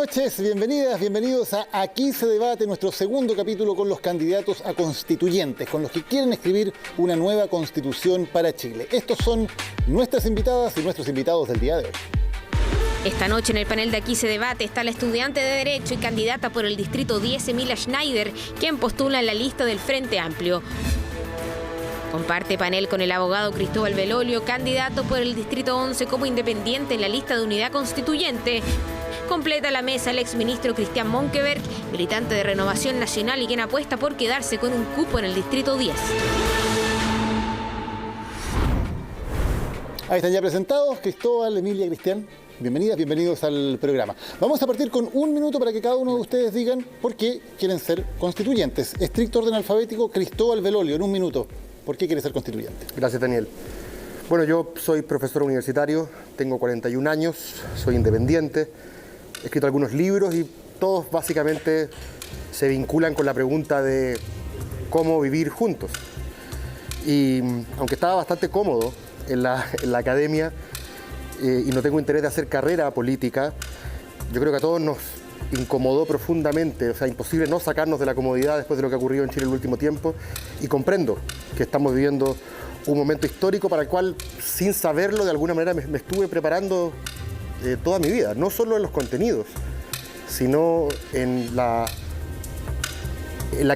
noches, bienvenidas, bienvenidos a Aquí se debate, nuestro segundo capítulo con los candidatos a constituyentes, con los que quieren escribir una nueva constitución para Chile. Estos son nuestras invitadas y nuestros invitados del día de hoy. Esta noche en el panel de Aquí se debate está la estudiante de Derecho y candidata por el Distrito 10, Emilia Schneider, quien postula en la lista del Frente Amplio. Comparte panel con el abogado Cristóbal Belolio, candidato por el Distrito 11 como independiente en la lista de Unidad Constituyente. Completa la mesa el exministro Cristian Monkeberg, militante de Renovación Nacional y quien apuesta por quedarse con un cupo en el Distrito 10. Ahí están ya presentados, Cristóbal, Emilia, Cristian. Bienvenidas, bienvenidos al programa. Vamos a partir con un minuto para que cada uno de ustedes digan por qué quieren ser constituyentes. Estricto orden alfabético, Cristóbal Belolio, en un minuto. ¿Por qué quiere ser constituyente? Gracias, Daniel. Bueno, yo soy profesor universitario, tengo 41 años, soy independiente, he escrito algunos libros y todos básicamente se vinculan con la pregunta de cómo vivir juntos. Y aunque estaba bastante cómodo en la academia y no tengo interés de hacer carrera política, yo creo que a todos nos incomodó profundamente, o sea, imposible no sacarnos de la comodidad después de lo que ha ocurrido en Chile en el último tiempo, y comprendo que estamos viviendo un momento histórico para el cual, sin saberlo, de alguna manera me estuve preparando toda mi vida, no solo en los contenidos, sino en la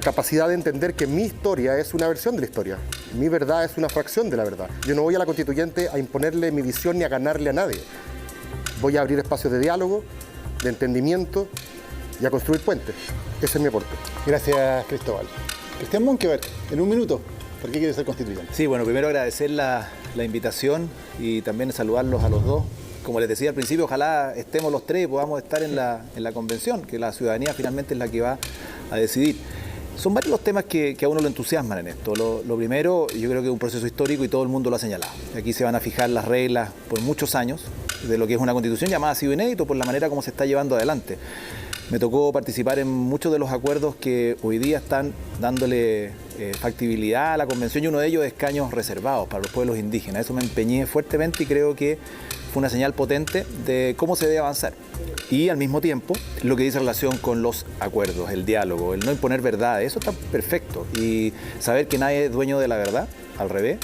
capacidad de entender que mi historia es una versión de la historia, mi verdad es una fracción de la verdad. Yo no voy a la constituyente a imponerle mi visión ni a ganarle a nadie. Voy a abrir espacios de diálogo, de entendimiento y a construir puentes. Ese es mi aporte. Gracias, Cristóbal. Cristian Monkeberg, en un minuto, ¿por qué quiere ser constituyente? Sí, bueno, primero agradecer la invitación y también saludarlos a los dos. Como les decía al principio, ojalá estemos los tres y podamos estar en la convención, que la ciudadanía finalmente es la que va a decidir. Son varios los temas que a uno lo entusiasman en esto. Lo primero, yo creo que es un proceso histórico y todo el mundo lo ha señalado. Aquí se van a fijar las reglas por muchos años de lo que es una constitución llamada ha sido inédito por la manera como se está llevando adelante. Me tocó participar en muchos de los acuerdos que hoy día están dándole factibilidad a la convención y uno de ellos es escaños reservados para los pueblos indígenas. Eso me empeñé fuertemente y creo que fue una señal potente de cómo se debe avanzar. Y al mismo tiempo, lo que dice relación con los acuerdos, el diálogo, el no imponer verdad, eso está perfecto. Y saber que nadie es dueño de la verdad, al revés,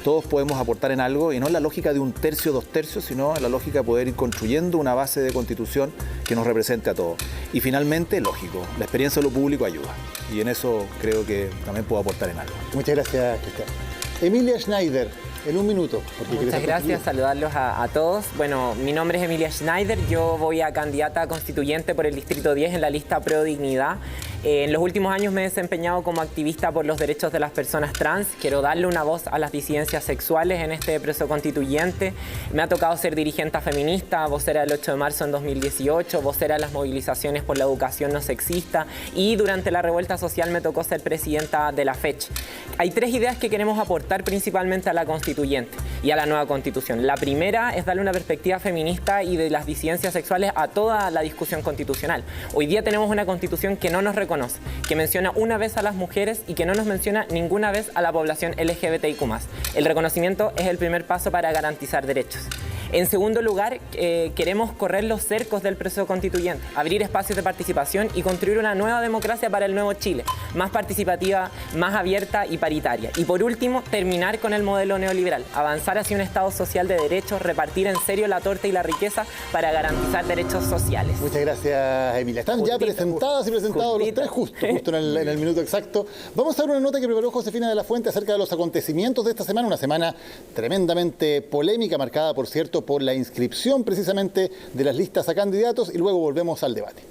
todos podemos aportar en algo y no en la lógica de un tercio, dos tercios, sino en la lógica de poder ir construyendo una base de constitución que nos represente a todos. Y finalmente, lógico, la experiencia de lo público ayuda. Y en eso creo que también puedo aportar en algo. Muchas gracias, Cristian. Emilia Schneider, en un minuto. Muchas gracias, saludarlos a todos. Bueno, mi nombre es Emilia Schneider, yo voy a candidata a constituyente por el Distrito 10 en la lista Pro Dignidad. En los últimos años me he desempeñado como activista por los derechos de las personas trans. Quiero darle una voz a las disidencias sexuales en este proceso constituyente. Me ha tocado ser dirigente feminista, vocera del 8 de marzo en 2018, vocera de las movilizaciones por la educación no sexista y durante la revuelta social me tocó ser presidenta de la FECH. Hay tres ideas que queremos aportar principalmente a la constituyente y a la nueva constitución. La primera es darle una perspectiva feminista y de las disidencias sexuales a toda la discusión constitucional. Hoy día tenemos una constitución que no nos reconoce, que menciona una vez a las mujeres y que no nos menciona ninguna vez a la población LGBTIQ+. El reconocimiento es el primer paso para garantizar derechos. En segundo lugar, queremos correr los cercos del proceso constituyente, abrir espacios de participación y construir una nueva democracia para el nuevo Chile, más participativa, más abierta y paritaria. Y por último, terminar con el modelo neoliberal, avanzar hacia un Estado social de derechos, repartir en serio la torta y la riqueza para garantizar derechos sociales. Muchas gracias, Emilia. Están ya presentadas y presentados los tres justo en el minuto exacto. Vamos a ver una nota que preparó Josefina de la Fuente acerca de los acontecimientos de esta semana, una semana tremendamente polémica, marcada, por cierto, por la inscripción precisamente de las listas a candidatos y luego volvemos al debate.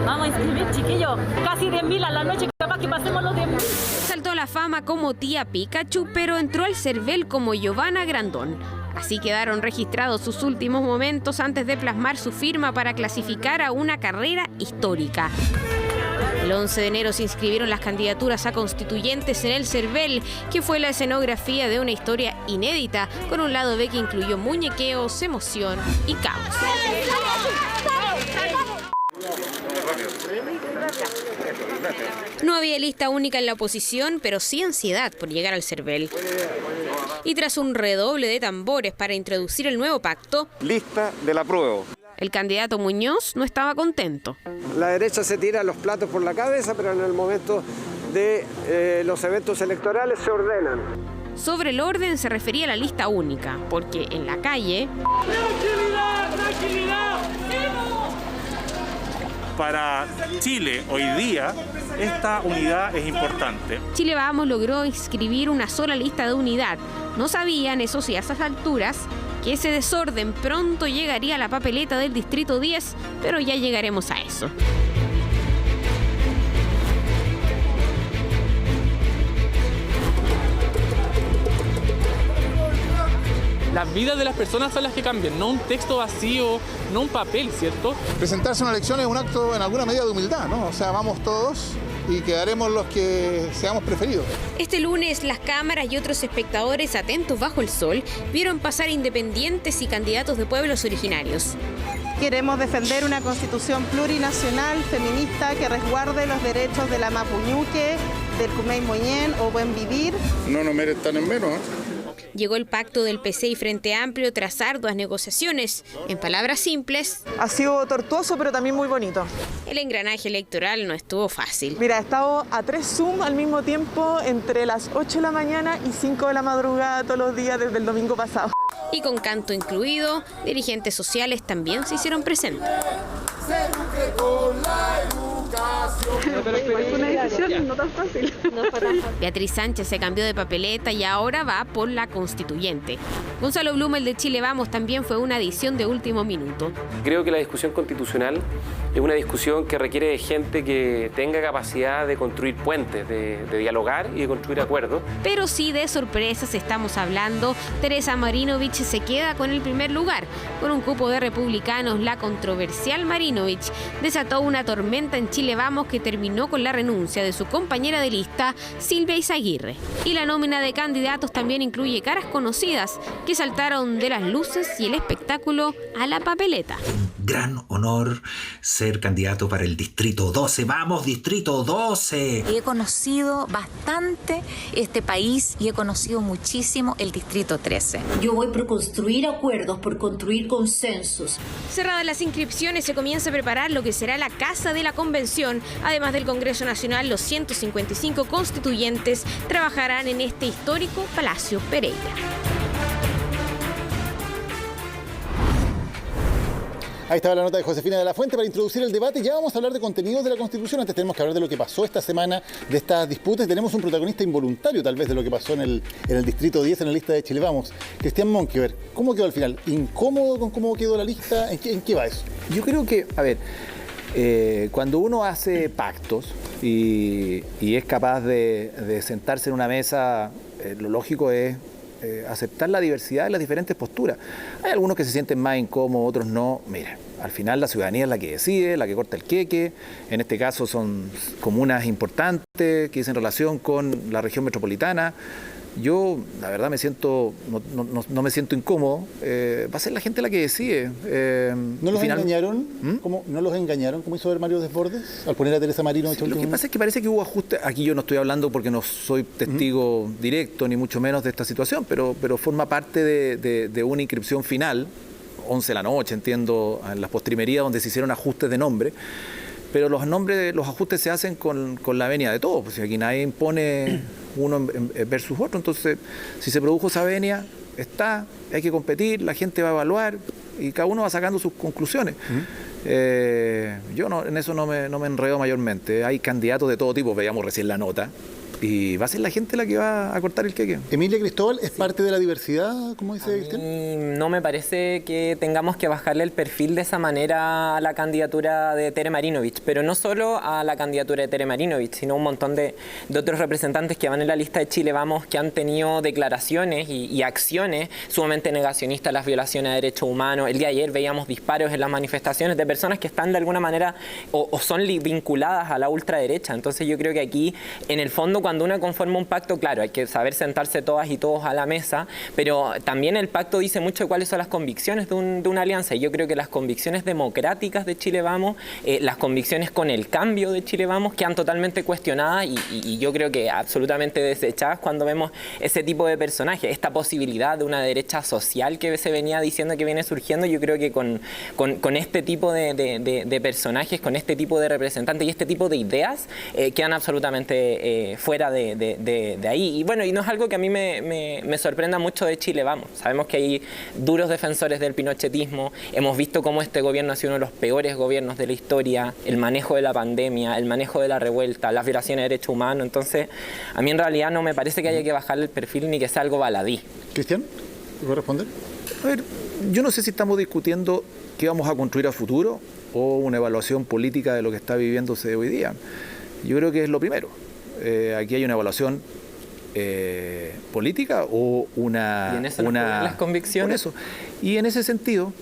Vamos a inscribir, chiquillos, casi 10.000 a la noche, capaz que pasemos los 10.000. Saltó a la fama como tía Pikachu, pero entró al CERVEL como Giovanna Grandón. Así quedaron registrados sus últimos momentos antes de plasmar su firma para clasificar a una carrera histórica. El 11 de enero se inscribieron las candidaturas a constituyentes en el CERVEL, que fue la escenografía de una historia inédita, con un lado B que incluyó muñequeos, emoción y caos. No había lista única en la oposición, pero sí ansiedad por llegar al CERVEL. Y tras un redoble de tambores para introducir el nuevo pacto, lista del apruebo. El candidato Muñoz no estaba contento. La derecha se tira los platos por la cabeza, pero en el momento de los eventos electorales se ordenan. Sobre el orden se refería a la lista única, porque en la calle... ¡Tranquilidad! ¡Tranquilidad! Para Chile hoy día, esta unidad es importante. Chile Vamos logró inscribir una sola lista de unidad. No sabían, eso sí, a esas alturas, que ese desorden pronto llegaría a la papeleta del Distrito 10, pero ya llegaremos a eso. Las vidas de las personas son las que cambian, no un texto vacío, no un papel, ¿cierto? Presentarse a una elección es un acto en alguna medida de humildad, ¿no? O sea, vamos todos y quedaremos los que seamos preferidos. Este lunes, las cámaras y otros espectadores atentos bajo el sol vieron pasar independientes y candidatos de pueblos originarios. Queremos defender una constitución plurinacional, feminista, que resguarde los derechos de la Mapuñuque, del Kumei Moñén o Buen Vivir. No nos merecen en menos, ¿eh? Llegó el pacto del PC y Frente Amplio tras arduas negociaciones. En palabras simples, Ha sido tortuoso, pero también muy bonito. el engranaje electoral no estuvo fácil. Mira, he estado a 3 Zoom al mismo tiempo entre las 8 de la mañana y 5 de la madrugada todos los días desde el domingo pasado. Y con canto incluido, dirigentes sociales también se hicieron presentes. Una decisión no tan fácil. Beatriz Sánchez se cambió de papeleta y ahora va por la constituyente. Gonzalo Blumel de Chile Vamos también fue una adición de último minuto. Creo que la discusión constitucional es una discusión que requiere de gente que tenga capacidad de construir puentes, de dialogar y de construir acuerdos. Pero sí de sorpresas estamos hablando. Teresa Marinovich se queda con el primer lugar. Con un cupo de republicanos, la controversial Marinovich desató una tormenta en Chile Vamos que terminó con la renuncia de su compañera de lista, Silvia Izaguirre. Y la nómina de candidatos también incluye caras conocidas que saltaron de las luces y el espectáculo a la papeleta. Gran honor ser candidato para el Distrito 12. ¡Vamos, Distrito 12! He conocido bastante este país y he conocido muchísimo el Distrito 13. Yo voy por construir acuerdos, por construir consensos. Cerradas las inscripciones, se comienza a preparar lo que será la Casa de la Convención. Además del Congreso Nacional, los 155 constituyentes trabajarán en este histórico Palacio Pereira. Ahí estaba la nota de Josefina de la Fuente para introducir el debate. Ya vamos a hablar de contenidos de la Constitución. Antes tenemos que hablar de lo que pasó esta semana, de estas disputas. Tenemos un protagonista involuntario, tal vez, de lo que pasó en el Distrito 10, en la lista de Chile Vamos. Cristian Monkeberg, ¿cómo quedó al final? ¿Incómodo con cómo quedó la lista? ¿En qué va eso? Yo creo que, a ver, cuando uno hace pactos y es capaz de sentarse en una mesa, lo lógico es aceptar la diversidad de las diferentes posturas. Hay algunos que se sienten más incómodos, otros no. Mira, al final la ciudadanía es la que decide, la que corta el queque. En este caso son comunas importantes que dicen relación con la región metropolitana. Yo, la verdad, no me siento incómodo. Va a ser la gente la que decide. ¿No los engañaron? ¿No los engañaron? ¿Cómo hizo ver Mario Desbordes al poner a Teresa Marinovich? Sí, lo que pasa es que parece que hubo ajustes. Aquí yo no estoy hablando porque no soy testigo directo, ni mucho menos de esta situación, pero forma parte de una inscripción final, 11 de la noche, entiendo, en las postrimerías donde se hicieron ajustes de nombre. Pero los ajustes se hacen con la venia de todos, pues aquí nadie impone uno versus otro. Entonces, si se produjo esa venia, hay que competir, la gente va a evaluar y cada uno va sacando sus conclusiones. Yo en eso no me enredo mayormente. Hay candidatos de todo tipo, veíamos recién la nota. Y va a ser la gente la que va a cortar el queque. Emilia Cristóbal, ¿es parte de la diversidad, como dice Cristian? No me parece que tengamos que bajarle el perfil de esa manera a la candidatura de Tere Marinovich, pero no solo a la candidatura de Tere Marinovich, sino un montón de otros representantes que van en la lista de Chile Vamos, que han tenido declaraciones y acciones sumamente negacionistas a las violaciones de derechos humanos. El día de ayer veíamos disparos en las manifestaciones de personas que están de alguna manera o son vinculadas a la ultraderecha. Entonces yo creo que aquí, en el fondo, cuando uno conforma un pacto, claro, hay que saber sentarse todas y todos a la mesa, pero también el pacto dice mucho de cuáles son las convicciones de una alianza. Y yo creo que las convicciones democráticas de Chile Vamos, las convicciones con el cambio de Chile Vamos, quedan totalmente cuestionadas y yo creo que absolutamente desechadas cuando vemos ese tipo de personajes. Esta posibilidad de una derecha social que se venía diciendo que viene surgiendo, yo creo que con este tipo de personajes, con este tipo de representantes y este tipo de ideas, quedan absolutamente fuera de ahí. Y bueno, y no es algo que a mí me sorprenda mucho de Chile Vamos. Sabemos que hay duros defensores del pinochetismo, hemos visto cómo este gobierno ha sido uno de los peores gobiernos de la historia, el manejo de la pandemia, el manejo de la revuelta, las violaciones de derechos humanos. Entonces, a mí en realidad no me parece que haya que bajarle el perfil ni que sea algo baladí. Cristian, ¿te puedo responder? A ver, yo no sé si estamos discutiendo qué vamos a construir a futuro o una evaluación política de lo que está viviéndose hoy día. Yo creo que es lo primero. Aquí hay una evaluación política o una... ¿Y en eso las convicciones? Por eso. Y en ese sentido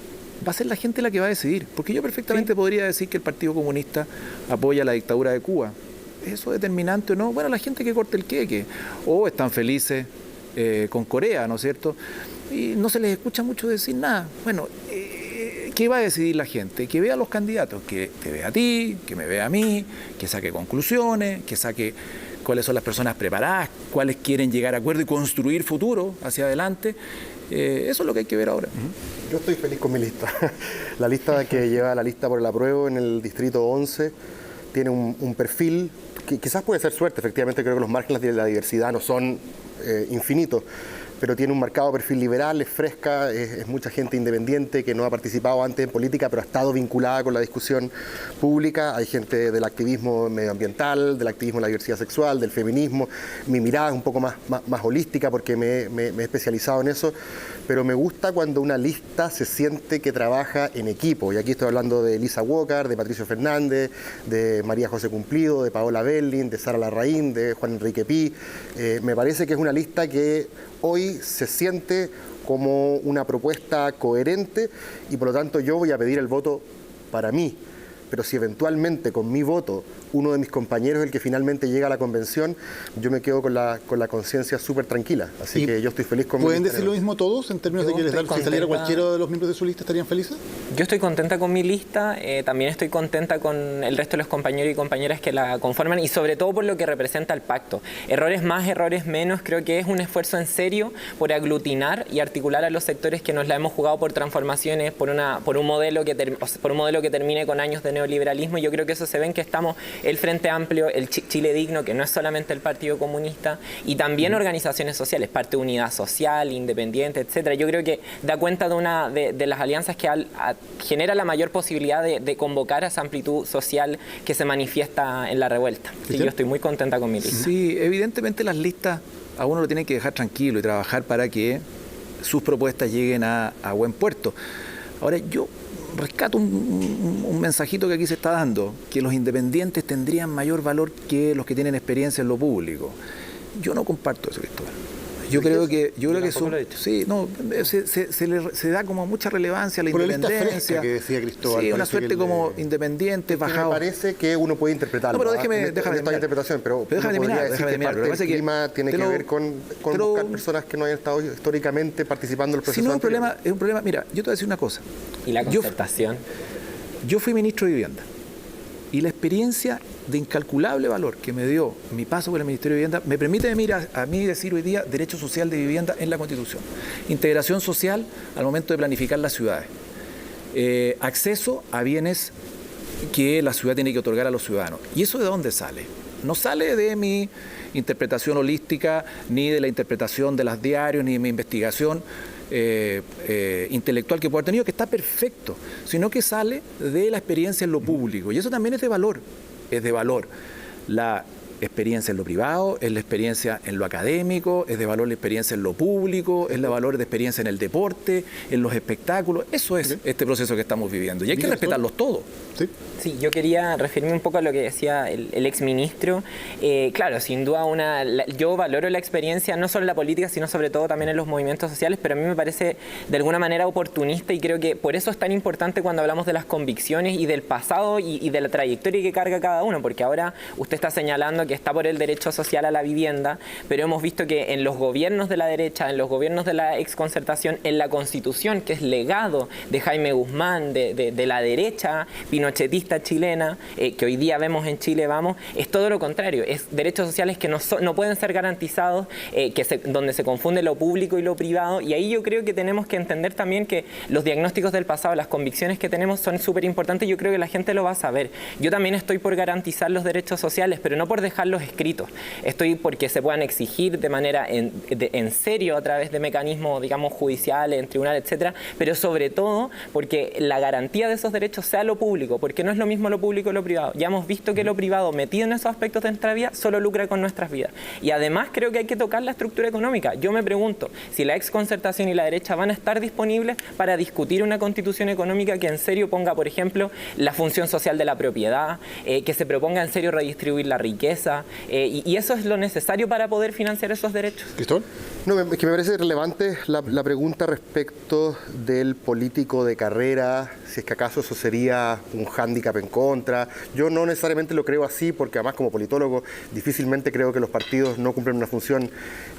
va a ser la gente la que va a decidir, porque yo perfectamente podría decir que el Partido Comunista apoya la dictadura de Cuba. ¿Es eso determinante o no? Bueno, la gente que corte el queque, o están felices con Corea, ¿no es cierto? Y no se les escucha mucho decir nada. Bueno, ¿qué va a decidir la gente? Que vea a los candidatos, que te vea a ti, que me vea a mí, que saque conclusiones, que saque cuáles son las personas preparadas, cuáles quieren llegar a acuerdo y construir futuro hacia adelante. Eso es lo que hay que ver ahora. Yo estoy feliz con mi lista. La lista que lleva la lista por el apruebo en el distrito 11 tiene un perfil que quizás puede ser suerte. Efectivamente, creo que los márgenes de la diversidad no son infinitos, pero tiene un marcado perfil liberal, es fresca, es mucha gente independiente que no ha participado antes en política, pero ha estado vinculada con la discusión pública. Hay gente del activismo medioambiental, del activismo de la diversidad sexual, del feminismo. Mi mirada es un poco más holística porque me he especializado en eso, pero me gusta cuando una lista se siente que trabaja en equipo. Y aquí estoy hablando de Elisa Walker, de Patricio Fernández, de María José Cumplido, de Paola Belling, de Sara Larraín, de Juan Enrique Pi. Me parece que es una lista que hoy se siente como una propuesta coherente y por lo tanto yo voy a pedir el voto para mí. Pero si eventualmente con mi voto uno de mis compañeros es el que finalmente llega a la convención, yo me quedo con la conciencia súper tranquila. Así que yo estoy feliz con mi lista. ¿Pueden decir lo mismo todos en términos de que si saliera cualquiera de los miembros de su lista estarían felices? Yo estoy contenta con mi lista, también estoy contenta con el resto de los compañeros y compañeras que la conforman y sobre todo por lo que representa el pacto. Errores más, errores menos, creo que es un esfuerzo en serio por aglutinar y articular a los sectores que nos la hemos jugado por transformaciones, por un modelo que termine con años de neoliberalismo. Yo creo que eso se ve en que estamos el Frente Amplio, el Chile Digno, que no es solamente el Partido Comunista, y también organizaciones sociales, parte de Unidad Social, Independiente, etcétera. Yo creo que da cuenta de las alianzas que genera la mayor posibilidad de convocar a esa amplitud social que se manifiesta en la revuelta. Sí, yo estoy muy contenta con mi lista. Sí, evidentemente las listas a uno lo tienen que dejar tranquilo y trabajar para que sus propuestas lleguen a buen puerto. Ahora, yo rescato un mensajito que aquí se está dando, que los independientes tendrían mayor valor que los que tienen experiencia en lo público. Yo no comparto eso, Cristóbal. Yo creo que son, sí, no, se da como mucha relevancia a la independencia. Que decía Cristóbal, sí, una suerte como independiente, bajado. Me parece que uno puede interpretarlo. No, pero déjame interpretación, pero déjame terminar. El clima tiene que ver con buscar personas que no hayan estado históricamente participando en el proceso. Si no, es un problema. Mira, yo te voy a decir una cosa. ¿Y la concertación? Yo fui ministro de Vivienda y la experiencia de incalculable valor que me dio mi paso por el Ministerio de Vivienda me permite a mí decir hoy día derecho social de vivienda en la Constitución, integración social al momento de planificar las ciudades, acceso a bienes que la ciudad tiene que otorgar a los ciudadanos. ¿Y eso de dónde sale? No sale de mi interpretación holística, ni de la interpretación de los diarios, ni de mi investigación intelectual que pueda haber tenido, que está perfecto, sino que sale de la experiencia en lo público. Y eso también es de valor. Es de valor la experiencia en lo privado, es la experiencia en lo académico, es de valor la experiencia en lo público, es de valor de experiencia en el deporte, en los espectáculos. Eso es este proceso que estamos viviendo y hay que respetarlos todos. Sí, yo quería referirme un poco a lo que decía el exministro. Claro, sin duda yo valoro la experiencia no solo en la política, sino sobre todo también en los movimientos sociales, pero a mí me parece de alguna manera oportunista y creo que por eso es tan importante cuando hablamos de las convicciones y del pasado y de la trayectoria que carga cada uno, porque ahora usted está señalando que que está por el derecho social a la vivienda, pero hemos visto que en los gobiernos de la derecha, en los gobiernos de la exconcertación, en la Constitución, que es legado de Jaime Guzmán, de la derecha pinochetista chilena, que hoy día vemos en Chile Vamos, es todo lo contrario, es derechos sociales que no pueden ser garantizados, donde se confunde lo público y lo privado, y ahí yo creo que tenemos que entender también que los diagnósticos del pasado, las convicciones que tenemos son súper importantes, yo creo que la gente lo va a saber. Yo también estoy por garantizar los derechos sociales, pero no por dejarlos escritos, estoy porque se puedan exigir de manera en serio a través de mecanismos, digamos, judiciales, en tribunales, etcétera, pero sobre todo porque la garantía de esos derechos sea lo público, porque no es lo mismo lo público y lo privado. Ya hemos visto que lo privado, metido en esos aspectos de nuestra vida, solo lucra con nuestras vidas. Y además creo que hay que tocar la estructura económica. Yo me pregunto si la exconcertación y la derecha van a estar disponibles para discutir una constitución económica que en serio ponga, por ejemplo, la función social de la propiedad, que se proponga en serio redistribuir la riqueza, y eso es lo necesario para poder financiar esos derechos. ¿Cristóbal? No, es que me parece relevante la pregunta respecto del político de carrera, si es que acaso eso sería un hándicap en contra. Yo no necesariamente lo creo así, porque además como politólogo difícilmente creo que los partidos no cumplen una función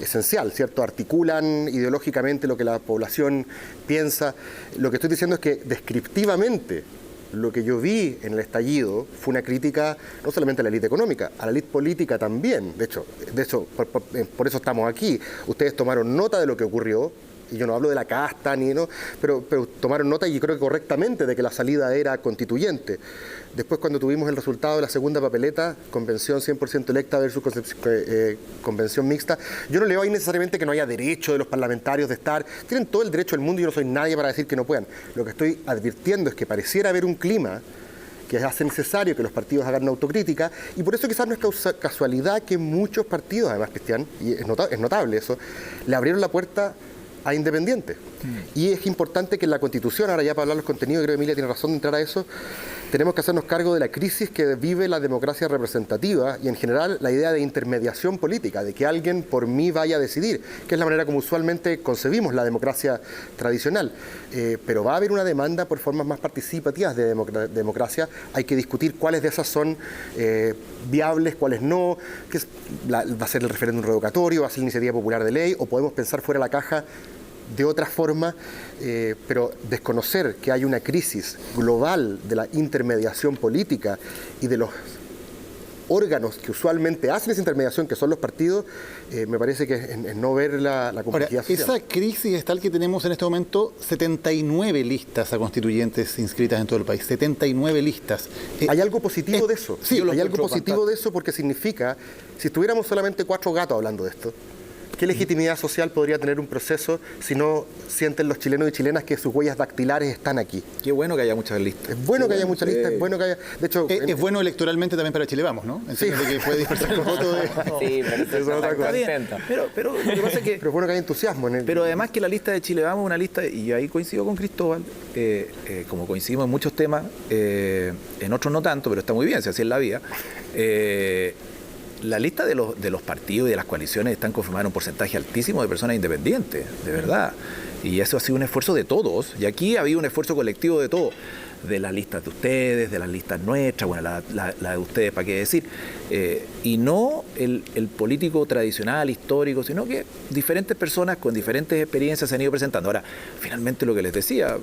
esencial, ¿cierto? Articulan ideológicamente lo que la población piensa. Lo que estoy diciendo es que descriptivamente lo que yo vi en el estallido fue una crítica no solamente a la élite económica, a la élite política también. De hecho por eso estamos aquí. Ustedes tomaron nota de lo que ocurrió, y yo no hablo de la casta, pero tomaron nota, y creo que correctamente, de que la salida era constituyente. Después, cuando tuvimos el resultado de la segunda papeleta, convención 100% electa versus convención mixta, yo no leo ahí necesariamente que no haya derecho de los parlamentarios de estar. Tienen todo el derecho del mundo, y yo no soy nadie para decir que no puedan. Lo que estoy advirtiendo es que pareciera haber un clima que hace necesario que los partidos hagan una autocrítica, y por eso quizás no es casualidad que muchos partidos, además, Cristian, y es notable eso, le abrieron la puerta a independientes. Y es importante que en la Constitución, ahora ya para hablar de los contenidos, creo que Emilia tiene razón de entrar a eso, tenemos que hacernos cargo de la crisis que vive la democracia representativa y en general la idea de intermediación política, de que alguien por mí vaya a decidir, que es la manera como usualmente concebimos la democracia tradicional. Pero va a haber una demanda por formas más participativas de democracia. Hay que discutir cuáles de esas son viables, cuáles no, va a ser el referéndum revocatorio, va a ser la iniciativa popular de ley, o podemos pensar fuera de la caja de otra forma, pero desconocer que hay una crisis global de la intermediación política y de los órganos que usualmente hacen esa intermediación, que son los partidos, me parece que es no ver la complejidad social. Esa crisis es tal que tenemos en este momento 79 listas a constituyentes inscritas en todo el país, 79 listas. Hay algo positivo de eso, sí, hay algo positivo de eso, porque significa, si estuviéramos solamente 4 gatos hablando de esto, ¿qué legitimidad social podría tener un proceso si no sienten los chilenos y chilenas que sus huellas dactilares están aquí? Qué bueno que haya muchas listas. Es bueno que haya muchas listas, es bueno que haya... De hecho, es bueno electoralmente también para Chile Vamos, ¿no? Sí. De que puede dispersar el voto de... Sí, pero eso es otra cosa. Pero lo que pasa es que... Pero es bueno que haya entusiasmo en el... Pero además que la lista de Chile Vamos es una lista, y ahí coincido con Cristóbal, como coincidimos en muchos temas, en otros no tanto, pero está muy bien, si así es la vida. La lista de los partidos y de las coaliciones están conformadas en un porcentaje altísimo de personas independientes, de verdad. Y eso ha sido un esfuerzo de todos. Y aquí ha habido un esfuerzo colectivo de todos. De las listas de ustedes, de las listas nuestras, bueno, la de ustedes, ¿para qué decir? Y no el político tradicional, histórico, sino que diferentes personas con diferentes experiencias se han ido presentando. Ahora, finalmente lo que les decía,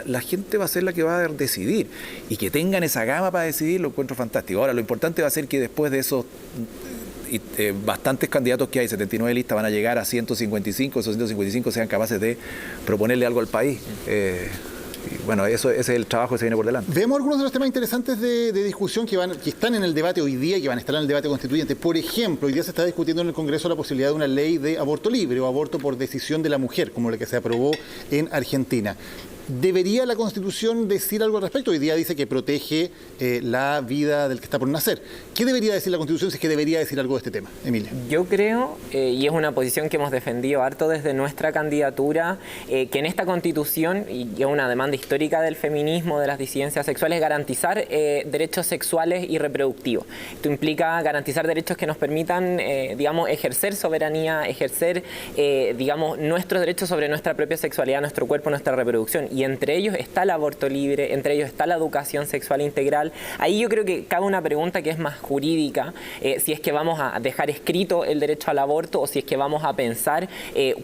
la gente va a ser la que va a decidir. Y que tengan esa gama para decidir, lo encuentro fantástico. Ahora, lo importante va a ser que después de esos bastantes candidatos que hay, 79 listas, van a llegar a 155, esos 155 sean capaces de proponerle algo al país. Bueno, ese es el trabajo que se viene por delante. Vemos algunos de los temas interesantes de discusión que están en el debate hoy día y que van a estar en el debate constituyente. Por ejemplo, hoy día se está discutiendo en el Congreso la posibilidad de una ley de aborto libre o aborto por decisión de la mujer, como la que se aprobó en Argentina. ¿Debería la Constitución decir algo al respecto? Hoy día dice que protege la vida del que está por nacer. ¿Qué debería decir la Constitución si es que debería decir algo de este tema? Emilia. Yo creo, y es una posición que hemos defendido harto desde nuestra candidatura, que en esta Constitución, y es una demanda histórica del feminismo, de las disidencias sexuales, garantizar derechos sexuales y reproductivos. Esto implica garantizar derechos que nos permitan, digamos, ejercer soberanía, ejercer, digamos, nuestros derechos sobre nuestra propia sexualidad, nuestro cuerpo, nuestra reproducción. y entre ellos está el aborto libre, entre ellos está la educación sexual integral. Ahí yo creo que cabe una pregunta que es más jurídica, si es que vamos a dejar escrito el derecho al aborto o si es que vamos a pensar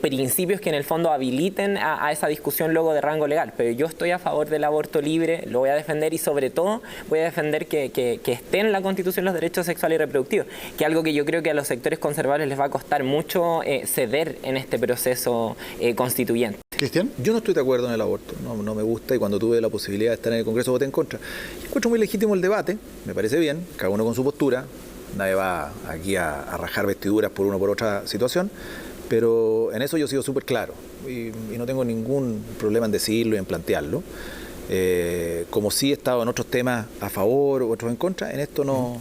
principios que en el fondo habiliten a esa discusión luego de rango legal. Pero yo estoy a favor del aborto libre, lo voy a defender y sobre todo voy a defender que esté en la Constitución los derechos sexuales y reproductivos, que es algo que yo creo que a los sectores conservadores les va a costar mucho ceder en este proceso constituyente. ¿Cristian? Yo no estoy de acuerdo en el aborto, no me gusta, y cuando tuve la posibilidad de estar en el Congreso voté en contra. Encuentro muy legítimo el debate, me parece bien, cada uno con su postura, nadie va aquí a rajar vestiduras por una o por otra situación, pero en eso yo he sido súper claro y no tengo ningún problema en decirlo y en plantearlo. Como sí he estado en otros temas a favor o otros en contra, en esto no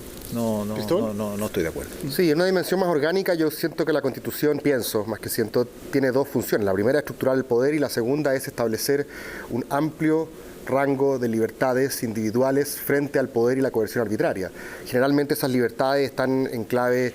estoy de acuerdo. Sí, en una dimensión más orgánica yo siento que la Constitución, tiene dos funciones. La primera es estructurar el poder y la segunda es establecer un amplio rango de libertades individuales frente al poder y la coerción arbitraria. Generalmente esas libertades están en clave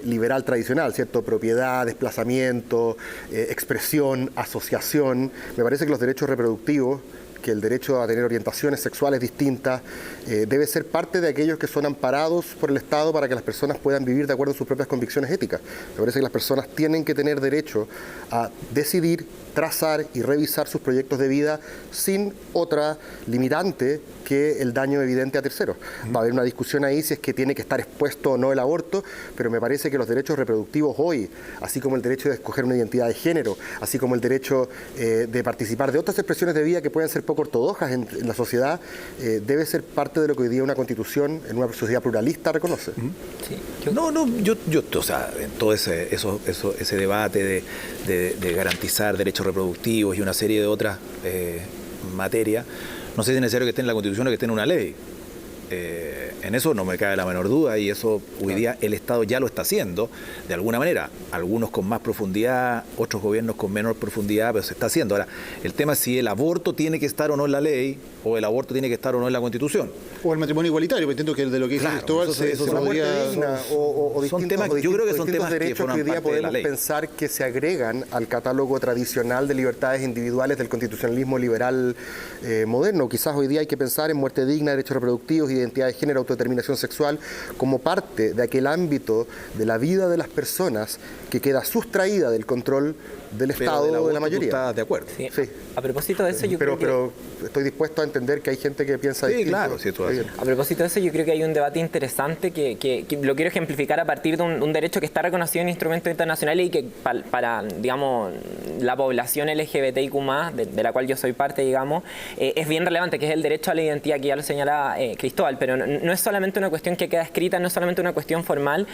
liberal tradicional, ¿cierto? Propiedad, desplazamiento, expresión, asociación. Me parece que los derechos reproductivos, que el derecho a tener orientaciones sexuales distintas debe ser parte de aquellos que son amparados por el Estado para que las personas puedan vivir de acuerdo a sus propias convicciones éticas. Me parece que las personas tienen que tener derecho a decidir, trazar y revisar sus proyectos de vida sin otra limitante que el daño evidente a terceros. Va a haber una discusión ahí si es que tiene que estar expuesto o no el aborto, pero me parece que los derechos reproductivos hoy, así como el derecho de escoger una identidad de género, así como el derecho de participar de otras expresiones de vida que pueden ser poco ortodoxas en la sociedad, debe ser parte de lo que hoy día una constitución en una sociedad pluralista reconoce. Sí. Yo, o sea, en todo ese debate de garantizar derechos reproductivos y una serie de otras materias, no sé si es necesario que esté en la Constitución o que esté en una ley. En eso no me cabe la menor duda y eso hoy día el Estado ya lo está haciendo de alguna manera, algunos con más profundidad, otros gobiernos con menor profundidad, pero se está haciendo. Ahora, el tema es si el aborto tiene que estar o no en la ley o el aborto tiene que estar o no en la Constitución. O el matrimonio igualitario, porque entiendo que de lo que dice Cristóbal eso podría... Son temas, yo creo que son temas derechos que hoy día parte de la podemos ley. pensar que se agregan al catálogo tradicional de libertades individuales del constitucionalismo liberal moderno. Quizás hoy día hay que pensar en muerte digna, derechos reproductivos, identidad de género, autodeterminación sexual, como parte de aquel ámbito de la vida de las personas que queda sustraída del control del Estado o de la mayoría. ¿Estás de acuerdo? Sí. A propósito de eso, yo creo que... Pero estoy dispuesto a entender que hay gente que piensa distinto. Claro, sí, a propósito de eso, yo creo que hay un debate interesante que lo quiero ejemplificar a partir de un derecho que está reconocido en instrumentos internacionales y que para digamos, la población LGBTIQ+, de la cual yo soy parte, digamos, es bien relevante, que es el derecho a la identidad, que ya lo señalaba Cristóbal, pero no es solamente una cuestión que queda escrita, no es solamente una cuestión formal,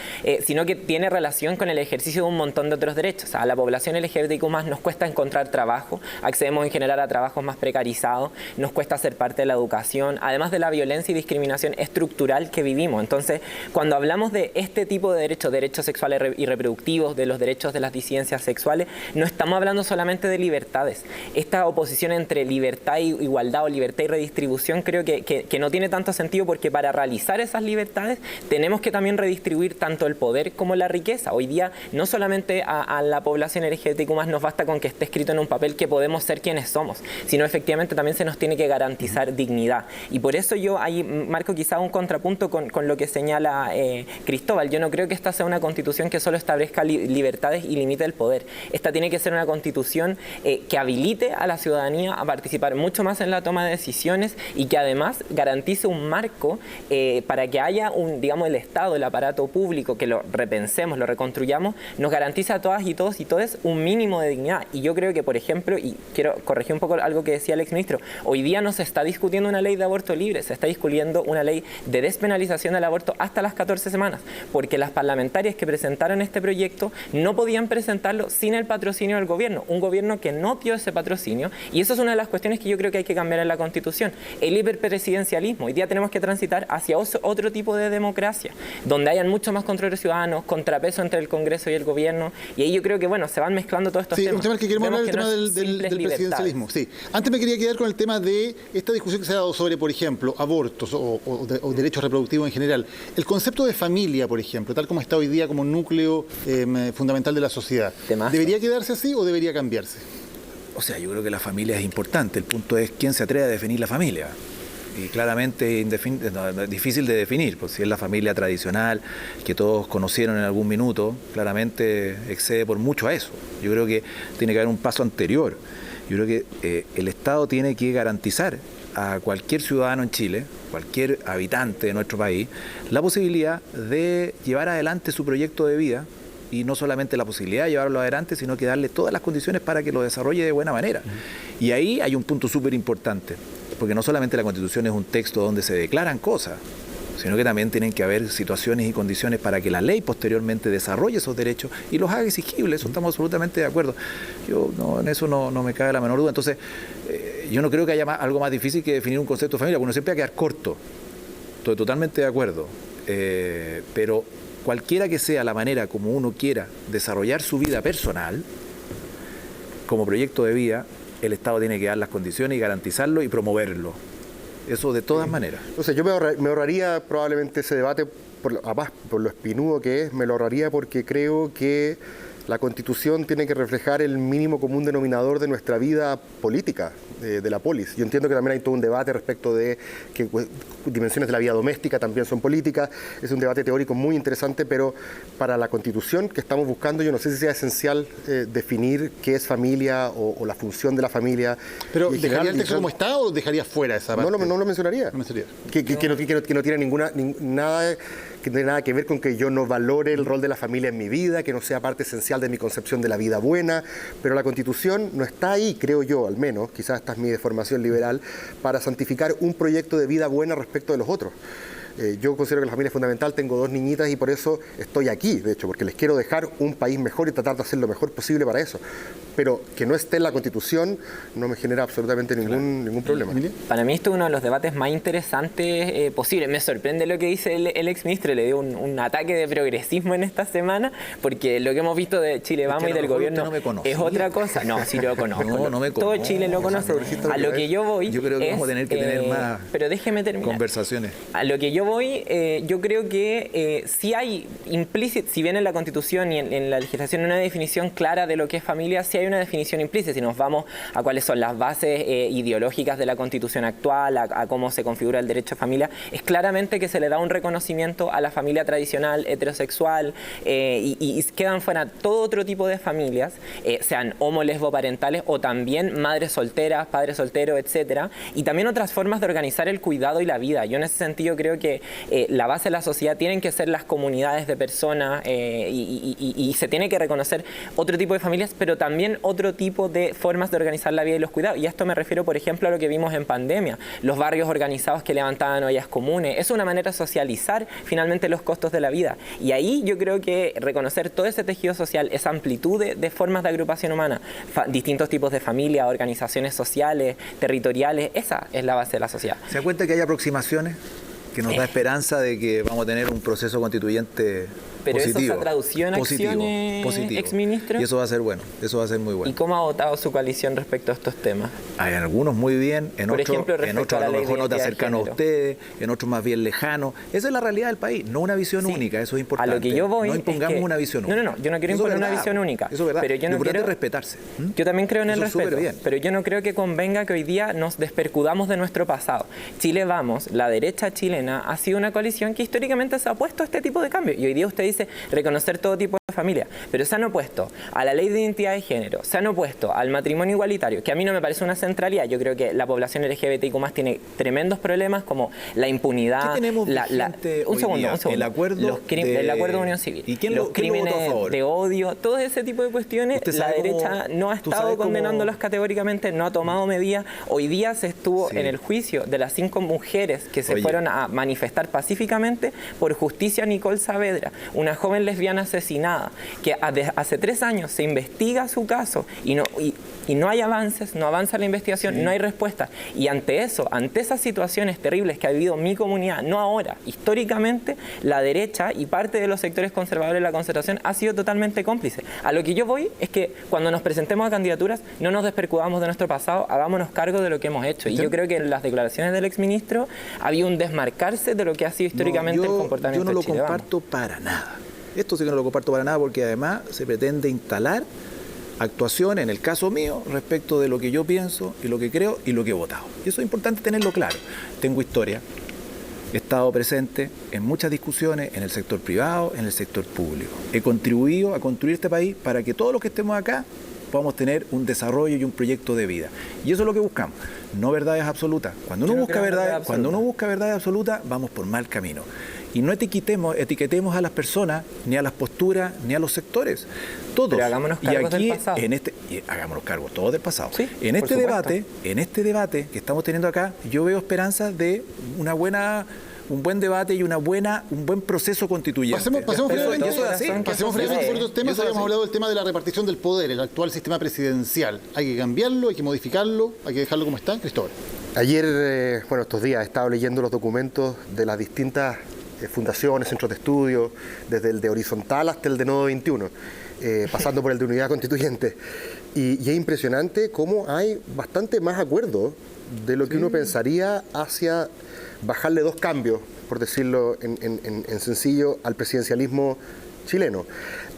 sino que tiene relación con el ejercicio de un montón de otros derechos. O sea, a la población LGBTIQ+ nos cuesta encontrar trabajo, accedemos en general a trabajos más precarizados, nos cuesta ser parte de la educación, además de la violencia y discriminación estructural que vivimos. Entonces, cuando hablamos de este tipo de derechos sexuales y reproductivos, de los derechos de las disidencias sexuales, no estamos hablando solamente de libertades. Esta oposición entre libertad y igualdad o libertad y redistribución creo que no tiene tanto sentido, porque para realizar esas libertades tenemos que también redistribuir tanto el poder como la riqueza. Hoy día no solamente a la población LGBTIQ+ nos basta con que esté escrito en un papel que podemos ser quienes somos, sino efectivamente también se nos tiene que garantizar dignidad. Y por eso yo ahí marco quizá un contrapunto con lo que señala Cristóbal. Yo no creo que esta sea una constitución que solo establezca libertades y limite el poder. Esta tiene que ser una constitución que habilite a la ciudadanía a participar mucho más en la toma de decisiones y que además garantice un marco para que haya el Estado, el aparato público, que lo repensemos, lo reconstruyamos, nos garantiza a todas y todos y todes un mínimo de dignidad. Y yo creo que, por ejemplo, y quiero corregir un poco algo que decía el exministro, hoy día no se está discutiendo una ley de aborto libre, se está discutiendo una ley de despenalización del aborto hasta las 14 semanas, porque las parlamentarias que presentaron este proyecto no podían presentarlo sin el patrocinio del gobierno, un gobierno que no dio ese patrocinio, y eso es una de las cuestiones que yo creo que hay que cambiar en la Constitución. El hiperpresidencialismo, hoy día tenemos que transitar hacia otro tipo de democracia, donde hayan mucho más controles ciudadanos, contrapeso entre el Congreso y el gobierno, y ahí yo creo que, se van mezclando todos estos temas. Un tema que queremos hablar, el tema del presidencialismo. Sí. Antes me quería quedar con el tema de esta discusión que se ha dado sobre, por ejemplo, abortos o derechos reproductivos en general. El concepto de familia, por ejemplo, tal como está hoy día como núcleo fundamental de la sociedad, ¿debería quedarse así o debería cambiarse? O sea, yo creo que la familia es importante. El punto es quién se atreve a definir la familia. Y claramente es difícil de definir, porque si es la familia tradicional que todos conocieron en algún minuto, claramente excede por mucho a eso. Yo creo que tiene que haber un paso anterior. Yo creo que el Estado tiene que garantizar a cualquier ciudadano en Chile, cualquier habitante de nuestro país, la posibilidad de llevar adelante su proyecto de vida, y no solamente la posibilidad de llevarlo adelante, sino que darle todas las condiciones para que lo desarrolle de buena manera. Y ahí hay un punto súper importante, porque no solamente la Constitución es un texto donde se declaran cosas, sino que también tienen que haber situaciones y condiciones para que la ley posteriormente desarrolle esos derechos y los haga exigibles. Eso estamos absolutamente de acuerdo. Yo en eso no me cabe la menor duda. Entonces, yo no creo que haya algo más difícil que definir un concepto de familia, porque uno siempre va a quedar corto. Estoy totalmente de acuerdo. Pero cualquiera que sea la manera como uno quiera desarrollar su vida personal, como proyecto de vida, el Estado tiene que dar las condiciones y garantizarlo y promoverlo. Eso de todas maneras. O sea, yo me ahorraría probablemente ese debate, además por lo espinudo que es, me lo ahorraría porque creo que la Constitución tiene que reflejar el mínimo común denominador de nuestra vida política, de la polis. Yo entiendo que también hay todo un debate respecto de que dimensiones de la vida doméstica también son políticas. Es un debate teórico muy interesante, pero para la Constitución que estamos buscando, yo no sé si sea esencial definir qué es familia o la función de la familia. ¿Pero dejaría el texto como está o dejaría fuera esa parte? No lo mencionaría. Que no tiene nada que ver con que yo no valore el rol de la familia en mi vida, que no sea parte esencial de mi concepción de la vida buena, pero la Constitución no está ahí, creo yo, al menos, quizás esta es mi deformación liberal, para santificar un proyecto de vida buena respecto de los otros. Yo considero que la familia es fundamental, tengo 2 niñitas y por eso estoy aquí, de hecho, porque les quiero dejar un país mejor y tratar de hacer lo mejor posible para eso. Pero que no esté en la Constitución no me genera absolutamente ningún problema. Para mí esto es uno de los debates más interesantes posibles. Me sorprende lo que dice el exministro, le dio un ataque de progresismo en esta semana, porque lo que hemos visto de Chile Vamos y del gobierno es otra cosa. No, sí lo conozco. Todo Chile lo conoce. A lo que yo voy, yo creo que vamos a tener que tener más pero déjeme terminar. Conversaciones. A lo que yo voy, yo creo que sí hay implícito, si bien en la Constitución y en la legislación una definición clara de lo que es familia, sí hay una definición implícita. Si nos vamos a cuáles son las bases ideológicas de la Constitución actual, a cómo se configura el derecho a familia, es claramente que se le da un reconocimiento a la familia tradicional, heterosexual, y quedan fuera todo otro tipo de familias, sean homo, lesbo, parentales o también madres solteras, padres solteros, etcétera, y también otras formas de organizar el cuidado y la vida. Yo en ese sentido creo que la base de la sociedad tienen que ser las comunidades de personas y se tiene que reconocer otro tipo de familias, pero también otro tipo de formas de organizar la vida y los cuidados. Y a esto me refiero, por ejemplo, a lo que vimos en pandemia, los barrios organizados que levantaban ollas comunes. Es una manera de socializar finalmente los costos de la vida. Y ahí yo creo que reconocer todo ese tejido social, esa amplitud de formas de agrupación humana, distintos tipos de familia, organizaciones sociales, territoriales, esa es la base de la sociedad. ¿Se da cuenta que hay aproximaciones que nos da esperanza de que vamos a tener un proceso constituyente pero positivo? Eso se tradució en acciones, exministro. Y eso va a ser bueno, eso va a ser muy bueno. ¿Y cómo ha votado su coalición respecto a estos temas? Hay algunos muy bien, en otros a lo mejor no tan cercanos a ustedes, en otros más bien lejanos. Esa es la realidad del país, no una visión única, eso es importante. A lo que yo voy no impongamos una visión única. No, yo no quiero imponer una visión única. Eso es verdad, pero yo no quiero respetarse. Yo también creo en el respeto, pero yo no creo que convenga que hoy día nos despercudamos de nuestro pasado. Chile Vamos, la derecha chilena, ha sido una coalición que históricamente se ha opuesto a este tipo de cambio. Y hoy día usted dice reconocer todo tipo de familia, pero se han opuesto a la ley de identidad de género, se han opuesto al matrimonio igualitario, que a mí no me parece una centralidad. Yo creo que la población LGBTIQ+ tiene tremendos problemas como la impunidad. ¿Qué tenemos un segundo. El acuerdo de unión civil, los crímenes de odio, todo ese tipo de cuestiones. La derecha no ha estado condenándolos categóricamente, no ha tomado medidas. Hoy día se estuvo en el juicio de las 5 mujeres que se fueron a manifestar pacíficamente por justicia Nicole Saavedra, una joven lesbiana asesinada, que hace 3 años se investiga su caso y no hay avances, no avanza la investigación, no hay respuesta. Y ante eso, ante esas situaciones terribles que ha vivido mi comunidad, no ahora, históricamente, la derecha y parte de los sectores conservadores de la concertación ha sido totalmente cómplice. A lo que yo voy es que cuando nos presentemos a candidaturas no nos despercudamos de nuestro pasado, hagámonos cargo de lo que hemos hecho. Y yo creo que en las declaraciones del exministro había un desmarcarse de lo que ha sido históricamente el comportamiento de Chile. Yo no lo comparto para nada. Esto sí que no lo comparto para nada porque además se pretende instalar actuación, en el caso mío, respecto de lo que yo pienso y lo que creo y lo que he votado. Y eso es importante tenerlo claro. Tengo historia, he estado presente en muchas discusiones en el sector privado, en el sector público. He contribuido a construir este país para que todos los que estemos acá podamos tener un desarrollo y un proyecto de vida. Y eso es lo que buscamos, no verdades absolutas. Cuando uno busca verdades absolutas, vamos por mal camino. Y no etiquetemos a las personas, ni a las posturas, ni a los sectores. Todos. Pero hagámonos cargos del pasado. Hagámonos cargos todos del pasado. Sí, en este debate que estamos teniendo acá, yo veo esperanzas de un buen debate y un buen proceso constituyente. Pasemos finalmente por otros temas. Habíamos hablado del tema de la repartición del poder, el actual sistema presidencial. ¿Hay que cambiarlo? ¿Hay que modificarlo? ¿Hay que dejarlo como está? Cristóbal. Ayer, estos días, he estado leyendo los documentos de las distintas fundaciones, centros de estudio, desde el de Horizontal hasta el de Nodo 21, pasando por el de Unidad Constituyente. Y es impresionante cómo hay bastante más acuerdo de lo que uno pensaría hacia bajarle 2 cambios, por decirlo en sencillo, al presidencialismo chileno.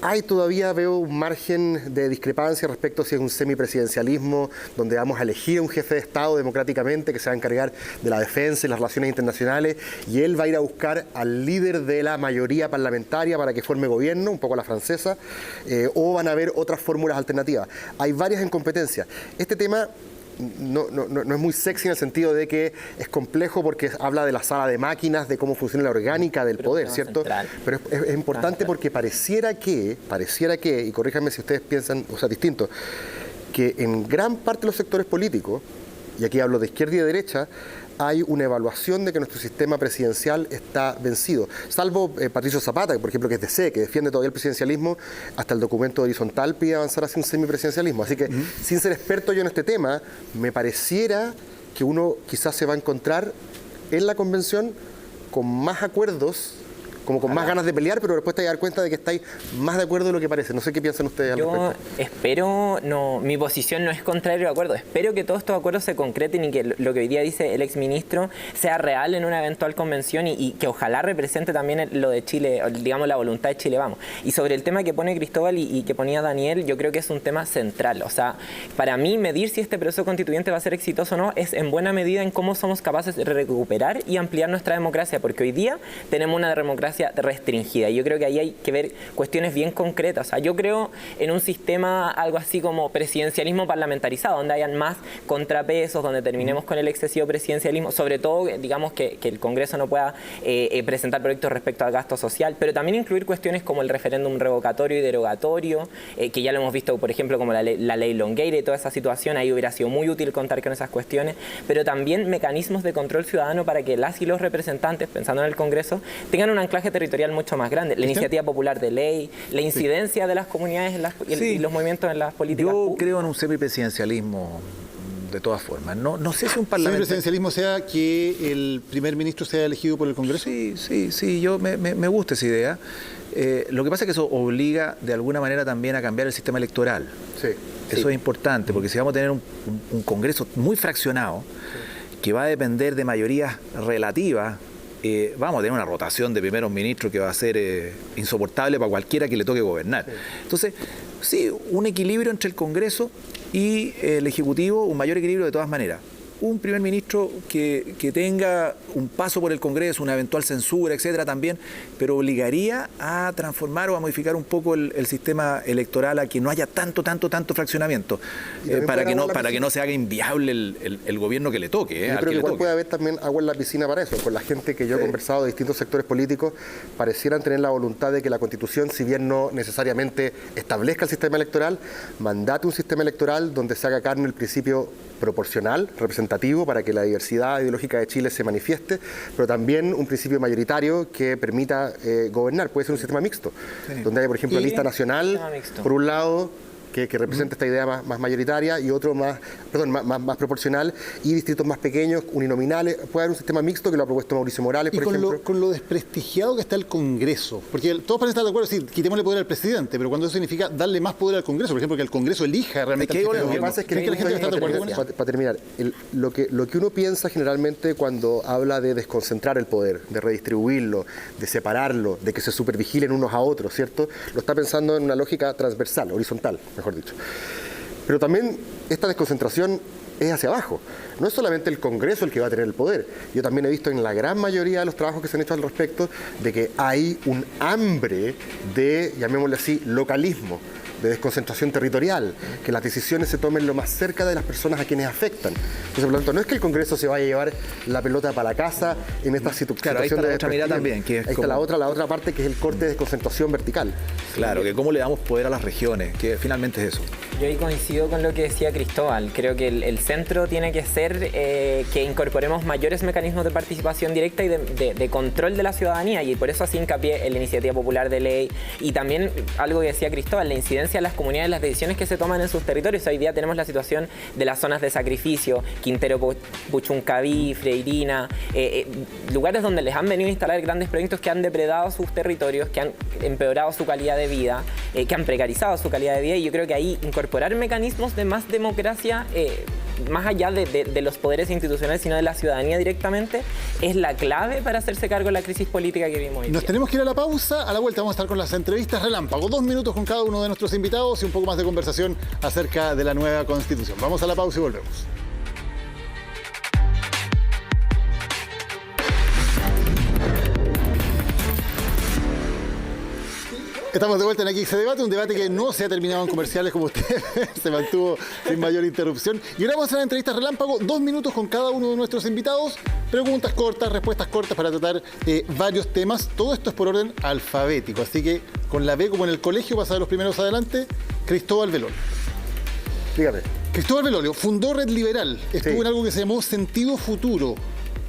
Hay todavía, veo, un margen de discrepancia respecto a si es un semipresidencialismo, donde vamos a elegir a un jefe de Estado democráticamente que se va a encargar de la defensa y las relaciones internacionales, y él va a ir a buscar al líder de la mayoría parlamentaria para que forme gobierno, un poco a la francesa, o van a haber otras fórmulas alternativas. Hay varias en competencia. Este tema no es muy sexy en el sentido de que es complejo porque habla de la sala de máquinas, de cómo funciona la orgánica del poder, ¿cierto? Pero es importante porque pareciera que, y corríjanme si ustedes piensan, distinto, que en gran parte de los sectores políticos, y aquí hablo de izquierda y de derecha, hay una evaluación de que nuestro sistema presidencial está vencido. Salvo Patricio Zapata, por ejemplo, que es DC, que defiende todavía el presidencialismo, hasta el documento Horizontal pide avanzar hacia un semipresidencialismo. Así que, sin ser experto yo en este tema, me pareciera que uno quizás se va a encontrar en la convención con más acuerdos, como con más ganas de pelear, pero después te vas a dar cuenta de que estáis más de acuerdo de lo que parece. No sé qué piensan ustedes al respecto. Yo espero, mi posición no es contrario al acuerdo. Espero que todos estos acuerdos se concreten y que lo que hoy día dice el exministro sea real en una eventual convención y que ojalá represente también lo de Chile, digamos, la voluntad de Chile Vamos. Y sobre el tema que pone Cristóbal y que ponía Daniel, yo creo que es un tema central. O sea, para mí, medir si este proceso constituyente va a ser exitoso o no es en buena medida en cómo somos capaces de recuperar y ampliar nuestra democracia, porque hoy día tenemos una democracia restringida. Yo creo que ahí hay que ver cuestiones bien concretas. O sea, yo creo en un sistema algo así como presidencialismo parlamentarizado, donde hayan más contrapesos, donde terminemos con el excesivo presidencialismo, sobre todo, digamos, que el Congreso no pueda presentar proyectos respecto al gasto social, pero también incluir cuestiones como el referéndum revocatorio y derogatorio, que ya lo hemos visto, por ejemplo, como la ley Longueira y toda esa situación. Ahí hubiera sido muy útil contar con esas cuestiones, pero también mecanismos de control ciudadano para que las y los representantes, pensando en el Congreso, tengan un anclaje territorial mucho más grande. La iniciativa popular de ley, la incidencia de las comunidades y los movimientos en las políticas públicas. Yo creo en un semipresidencialismo de todas formas. No sé si un parlamento... ¿Semipresidencialismo sea que el primer ministro sea elegido por el Congreso? Sí, yo me gusta esa idea. Lo que pasa es que eso obliga de alguna manera también a cambiar el sistema electoral. Eso es importante, porque si vamos a tener un Congreso muy fraccionado, que va a depender de mayorías relativas, vamos a tener una rotación de primeros ministros que va a ser insoportable para cualquiera que le toque gobernar. Entonces, sí, un equilibrio entre el Congreso y el Ejecutivo, un mayor equilibrio de todas maneras. Un primer ministro que tenga un paso por el Congreso, una eventual censura, etcétera, también, pero obligaría a transformar o a modificar un poco el sistema electoral, a que no haya tanto fraccionamiento, para que no se haga inviable el gobierno que le toque. Yo creo que igual puede haber también agua en la piscina para eso. Con la gente que yo he conversado de distintos sectores políticos, parecieran tener la voluntad de que la Constitución, si bien no necesariamente establezca el sistema electoral, mandate un sistema electoral donde se haga carne el principio proporcional, representativo, para que la diversidad ideológica de Chile se manifieste, pero también un principio mayoritario que permita gobernar. Puede ser un sistema mixto, donde haya, por ejemplo, lista nacional, por un lado, que representa esta idea más mayoritaria, y otro más proporcional, y distritos más pequeños, uninominales. Puede haber un sistema mixto, que lo ha propuesto Mauricio Morales, por ejemplo. Con lo desprestigiado que está el Congreso, porque todos parecen estar de acuerdo, sí, quitémosle poder al presidente, pero cuando eso significa darle más poder al Congreso, por ejemplo, que el Congreso elija realmente. Lo que pasa es que la gente está de acuerdo con eso. Para terminar, lo que uno piensa generalmente cuando habla de desconcentrar el poder, de redistribuirlo, de separarlo, de que se supervigilen unos a otros, ¿cierto? Lo está pensando en una lógica transversal, horizontal. mejor dicho. Pero también esta desconcentración es hacia abajo. No es solamente el Congreso el que va a tener el poder. Yo también he visto en la gran mayoría de los trabajos que se han hecho al respecto de que hay un hambre de, llamémosle así, localismo, de desconcentración territorial, que las decisiones se tomen lo más cerca de las personas a quienes afectan. Entonces, por lo tanto, no es que el Congreso se vaya a llevar la pelota para la casa en esta situación. Claro, ahí está la otra mirada también. Que es ahí está la otra parte, que es el corte de desconcentración vertical. Claro, que cómo le damos poder a las regiones, que finalmente es eso. Yo ahí coincido con lo que decía Cristóbal. Creo que el centro tiene que ser que incorporemos mayores mecanismos de participación directa y de control de la ciudadanía, y por eso así hincapié en la iniciativa popular de ley, y también algo que decía Cristóbal, la incidencia de las comunidades, las decisiones que se toman en sus territorios. Hoy día tenemos la situación de las zonas de sacrificio, Quintero Puchuncaví, Freirina, lugares donde les han venido a instalar grandes proyectos que han depredado sus territorios, que han empeorado su calidad de vida, que han precarizado su calidad de vida, y yo creo que ahí incorporar mecanismos de más democracia, más allá de los poderes institucionales, sino de la ciudadanía directamente, es la clave para hacerse cargo de la crisis política que vivimos hoy. Nos tenemos que ir a la pausa. A la vuelta vamos a estar con las entrevistas relámpago. 2 minutos con cada uno de nuestros invitados y un poco más de conversación acerca de la nueva Constitución. Vamos a la pausa y volvemos. Estamos de vuelta en Aquí se debate, un debate que no se ha terminado en comerciales, como usted se mantuvo sin mayor interrupción. Y ahora vamos a hacer la entrevista relámpago, 2 minutos con cada uno de nuestros invitados, preguntas cortas, respuestas cortas para tratar varios temas. Todo esto es por orden alfabético, así que con la B como en el colegio, pasa de los primeros adelante, Cristóbal Belolio. Dígame. Cristóbal Belolio fundó Red Liberal, estuvo en algo que se llamó Sentido Futuro.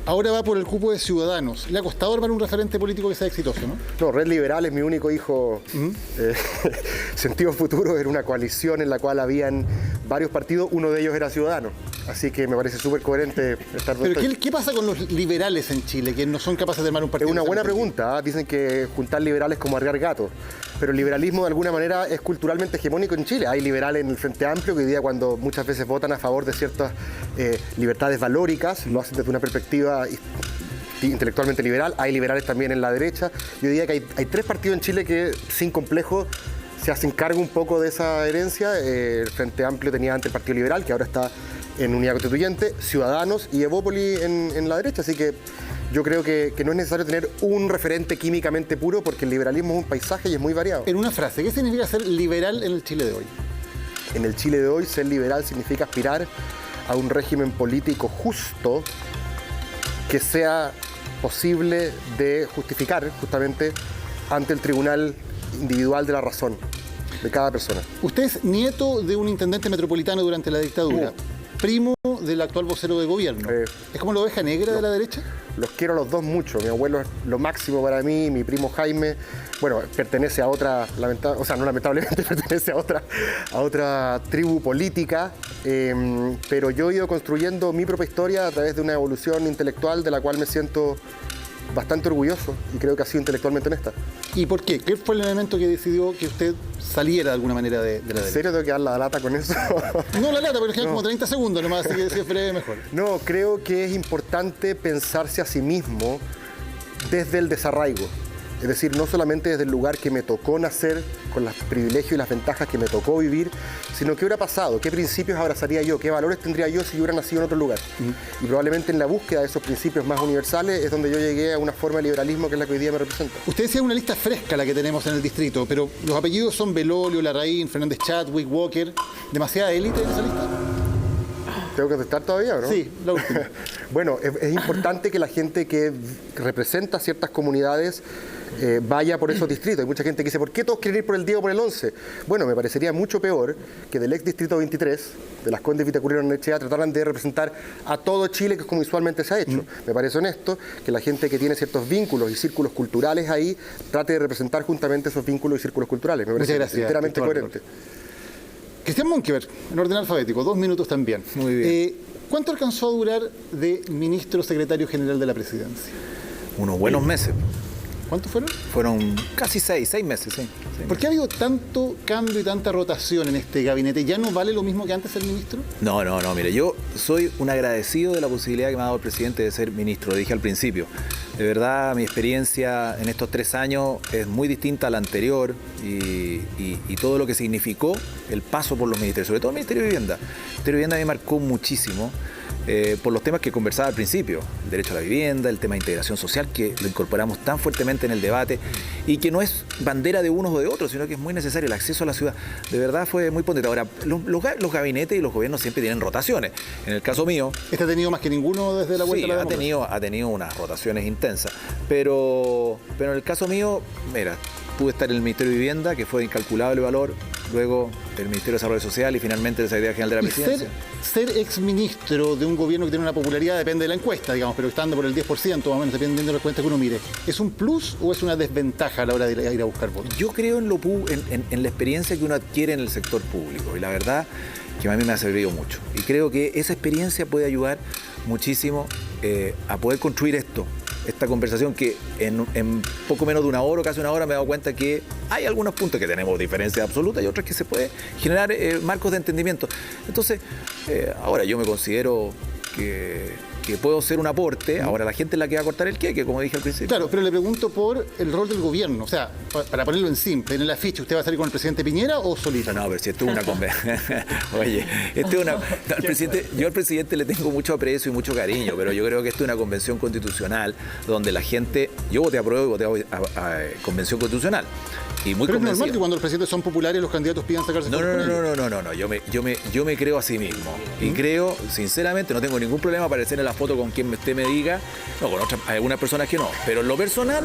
Ahora va por el cupo de Ciudadanos. Le ha costado armar un referente político que sea exitoso, ¿no? No, Red Liberal es mi único hijo. Sentido Futuro era una coalición en la cual habían varios partidos, uno de ellos era Ciudadanos. Así que me parece súper coherente estar... Pero ¿qué pasa con los liberales en Chile, que no son capaces de armar un partido? Es una buena pregunta. Dicen que juntar liberales es como arriar gatos. Pero el liberalismo de alguna manera es culturalmente hegemónico en Chile. Hay liberales en el Frente Amplio que hoy día, cuando muchas veces votan a favor de ciertas libertades valóricas, lo hacen desde una perspectiva intelectualmente liberal. Hay liberales también en la derecha. Yo diría que hay 3 partidos en Chile que, sin complejo, se hacen cargo un poco de esa herencia. El Frente Amplio tenía antes el Partido Liberal, que ahora está en Unidad Constituyente, Ciudadanos y Evópoli en la derecha. Así que yo creo que no es necesario tener un referente químicamente puro, porque el liberalismo es un paisaje y es muy variado. En una frase, ¿qué significa ser liberal en el Chile de hoy? En el Chile de hoy, ser liberal significa aspirar a un régimen político justo que sea posible de justificar justamente ante el tribunal individual de la razón de cada persona. Usted es nieto de un intendente metropolitano durante la dictadura, primo del actual vocero de gobierno. ¿Es como la oveja negra de la derecha? Los quiero a los dos mucho. Mi abuelo es lo máximo para mí, mi primo Jaime, bueno, pertenece a otra, no lamentablemente, pertenece a otra tribu política, pero yo he ido construyendo mi propia historia a través de una evolución intelectual de la cual me siento bastante orgulloso y creo que ha sido intelectualmente honesta. ¿Y por qué? ¿Qué fue el elemento que decidió que usted saliera de alguna manera de la derecha? ¿En serio tengo que dar la lata con eso? No la lata, pero es que como 30 segundos nomás, así que si es breve mejor. No, creo que es importante pensarse a sí mismo desde el desarraigo. Es decir, no solamente desde el lugar que me tocó nacer, con los privilegios y las ventajas que me tocó vivir, sino qué hubiera pasado, qué principios abrazaría yo, qué valores tendría yo si yo hubiera nacido en otro lugar. Y probablemente en la búsqueda de esos principios más universales es donde yo llegué a una forma de liberalismo que es la que hoy día me representa. Usted decía una lista fresca la que tenemos en el distrito, pero los apellidos son Belolio, Larraín, Fernández Chadwick, Walker. ¿Demasiada élite en esa lista? ¿Tengo que contestar todavía o no? Sí, la última. Bueno, es importante que la gente que representa ciertas comunidades vaya por esos distritos. Hay mucha gente que dice, ¿por qué todos quieren ir por el 10 o por el 11? Bueno, me parecería mucho peor que del ex distrito 23, de Las Condes, Vitacura y Barnechea, trataran de representar a todo Chile, que es como usualmente se ha hecho. Me parece honesto que la gente que tiene ciertos vínculos y círculos culturales ahí trate de representar juntamente esos vínculos y círculos culturales. Me parece enteramente coherente. Cristian Monkeberg, en orden alfabético, 2 minutos también. Muy bien. ¿Cuánto alcanzó a durar de ministro secretario general de la presidencia? Unos buenos meses. ¿Cuántos fueron? Fueron casi 6 meses, sí. ¿Por qué ha habido tanto cambio y tanta rotación en este gabinete? ¿Ya no vale lo mismo que antes ser ministro? No, mire, yo soy un agradecido de la posibilidad que me ha dado el presidente de ser ministro, lo dije al principio. De verdad, mi experiencia en estos 3 años es muy distinta a la anterior y todo lo que significó el paso por los ministerios, sobre todo el Ministerio de Vivienda. El Ministerio de Vivienda me marcó muchísimo. Por los temas que conversaba al principio, el derecho a la vivienda, el tema de integración social, que lo incorporamos tan fuertemente en el debate y que no es bandera de unos o de otros, sino que es muy necesario el acceso a la ciudad. De verdad fue muy potente. Ahora, los gabinetes y los gobiernos siempre tienen rotaciones. En el caso mío... ¿Este ha tenido más que ninguno desde la vuelta a la democracia? Ha tenido unas rotaciones intensas, pero en el caso mío, mira, pude estar en el Ministerio de Vivienda, que fue de incalculable valor, luego el Ministerio de Desarrollo Social y finalmente la Secretaría General de la Presidencia. Ser exministro de un gobierno que tiene una popularidad depende de la encuesta, digamos, pero estando por el 10% más o menos, dependiendo de las cuentas que uno mire. ¿Es un plus o es una desventaja a la hora de ir a buscar votos? Yo creo en la experiencia que uno adquiere en el sector público y la verdad que a mí me ha servido mucho. Y creo que esa experiencia puede ayudar muchísimo a poder construir esta conversación que en poco menos de una hora o casi una hora me he dado cuenta que hay algunos puntos que tenemos diferencias absolutas y otros que se puede generar marcos de entendimiento. Entonces, ahora yo me considero que puedo ser un aporte. Ahora la gente es la que va a cortar el queque, como dije al principio. Claro, pero le pregunto por el rol del gobierno. O sea, para ponerlo en simple, en el afiche, ¿usted va a salir con el presidente Piñera o solito? No, pero si esto es una conversación. Oye, yo al presidente le tengo mucho aprecio y mucho cariño, pero yo creo que esto es una convención constitucional donde la gente... Yo voté a prueba y voté a convención constitucional. Y muy pero es normal que cuando los presidentes son populares los candidatos pidan sacarse fotos con ellos. Yo me creo a sí mismo. Y creo, sinceramente, no tengo ningún problema aparecer en la foto con quien usted me diga. No, con algunas personas que no. Pero en lo personal,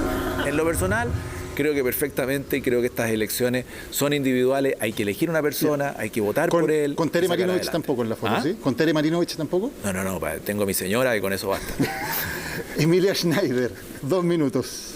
creo que perfectamente, creo que estas elecciones son individuales. Hay que elegir una persona, hay que votar por él. ¿Con Tere Marinovich tampoco en la foto, sí? ¿Con Tere Marinovich tampoco? No, tengo a mi señora y con eso basta. Emilia Schneider, 2 minutos.